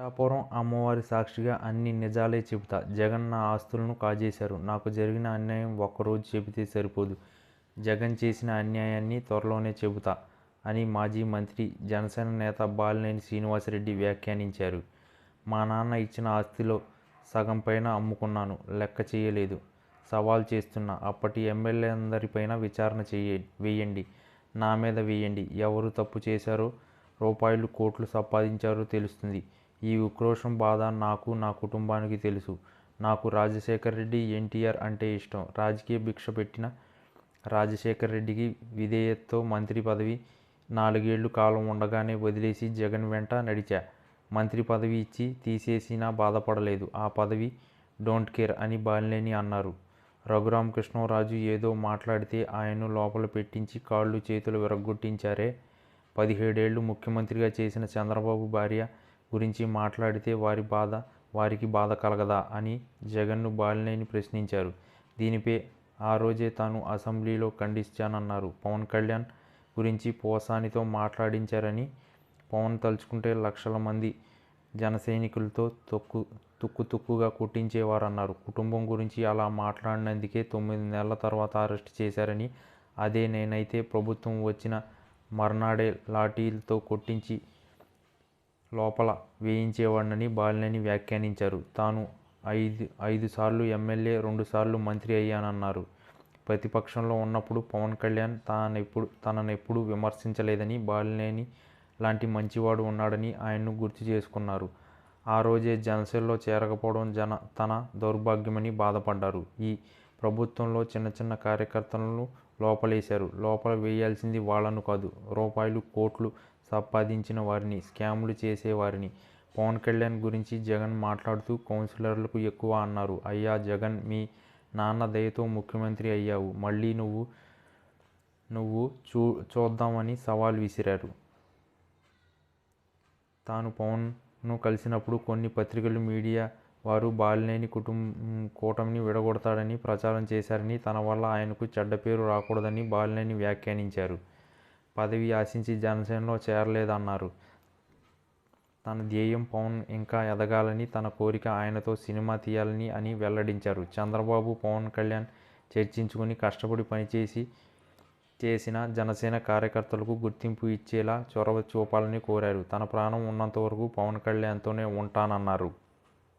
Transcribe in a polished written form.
పిఠాపురం అమ్మవారి సాక్షిగా అన్ని నిజాలే చెబుతా. జగన్ నా ఆస్తులను కాజేశారు. నాకు జరిగిన అన్యాయం ఒక్కరోజు చెబితే సరిపోదు. జగన్ చేసిన అన్యాయాన్ని త్వరలోనే చెబుతా అని మాజీ మంత్రి, జనసేన నేత బాలినేని శ్రీనివాసరెడ్డి వ్యాఖ్యానించారు. మా నాన్న ఇచ్చిన ఆస్తిలో సగం పైన అమ్ముకున్నాను. లెక్క చేయలేదు. సవాల్ చేస్తున్నా. అప్పటి ఎమ్మెల్యేలందరిపైన విచారణ వేయండి. నా మీద వేయండి. ఎవరు తప్పు చేశారో, రూపాయలు కోట్లు సంపాదించారో తెలుస్తుంది. ఈ ఉక్రోషం బాధ నాకు, నా కుటుంబానికి తెలుసు. నాకు రాజశేఖర్ రెడ్డి, ఎన్టీఆర్ అంటే ఇష్టం. రాజకీయ భిక్ష పెట్టిన రాజశేఖర్ రెడ్డికి విధేయతతో మంత్రి పదవి 4 ఏళ్లు కాలం ఉండగానే వదిలేసి జగన్ వెంట నడిచా. మంత్రి పదవి ఇచ్చి తీసేసినా బాధపడలేదు. ఆ పదవి డోంట్ కేర్ అని బాలినేని అన్నారు. రఘురామకృష్ణంరాజు ఏదో మాట్లాడితే ఆయన్ను లోపల పెట్టించి కాళ్ళు చేతులు విరగ్గొట్టించారే. 17 ఏళ్లు ముఖ్యమంత్రిగా చేసిన చంద్రబాబు భార్య గురించి మాట్లాడితే వారికి బాధ కలగదా అని జగన్ను బాలినేని ప్రశ్నించారు. దీనిపై ఆ రోజే తాను అసెంబ్లీలో ఖండించానన్నారు. పవన్ కళ్యాణ్ గురించి పోసానితో మాట్లాడించారని, పవన్ తలుచుకుంటే లక్షల మంది జనసైనికులతో తుక్కుగా కొట్టించేవారన్నారు. కుటుంబం గురించి అలా మాట్లాడినందుకే 9 నెలల తర్వాత అరెస్టు చేశారని, అదే నేనైతే ప్రభుత్వం వచ్చిన మర్నాడే లాఠీలతో కొట్టించి లోపల వేయించేవాడినని బాలినేని వ్యాఖ్యానించారు. తాను 5 సార్లు ఎమ్మెల్యే, 2 సార్లు మంత్రి అయ్యానన్నారు. ప్రతిపక్షంలో ఉన్నప్పుడు పవన్ కళ్యాణ్ తననెప్పుడూ విమర్శించలేదని, బాలినేని లాంటి మంచివాడు ఉన్నాడని ఆయన్ను గుర్తు చేసుకున్నారు. ఆ రోజే జనసేనలో చేరకపోవడం తన దౌర్భాగ్యమని బాధపడ్డారు. ఈ ప్రభుత్వంలో చిన్న కార్యకర్తలను లోపలేశారు. లోపల వేయాల్సింది వాళ్లను కాదు, రూపాయలు కోట్లు సంపాదించిన వారిని, స్కాములు చేసేవారిని. పవన్ కళ్యాణ్ గురించి జగన్ మాట్లాడుతూ కౌన్సిలర్లకు ఎక్కువ అన్నారు. అయ్యా జగన్, మీ నాన్న దయతో ముఖ్యమంత్రి అయ్యావు. మళ్లీ నువ్వు చూద్దామని సవాల్ విసిరారు. తాను పవన్ను కలిసినప్పుడు కొన్ని పత్రికలు, మీడియా వారు బాలినేని కూటమిని విడగొడతాడని ప్రచారం చేశారని, తన వల్ల ఆయనకు చెడ్డ పేరు రాకూడదని బాలినేని వ్యాఖ్యానించారు. పదవి ఆశించి జనసేనలో చేరలేదన్నారు. తన ధ్యేయం పవన్ ఇంకా ఎదగాలని, తన కోరిక ఆయనతో సినిమా తీయాలని అని వెల్లడించారు. చంద్రబాబు, పవన్ కళ్యాణ్ చర్చించుకుని కష్టపడి చేసిన జనసేన కార్యకర్తలకు గుర్తింపు ఇచ్చేలా చొరవ చూపాలని కోరారు. తన ప్రాణం ఉన్నంత వరకు పవన్ కళ్యాణ్తోనే ఉంటానన్నారు.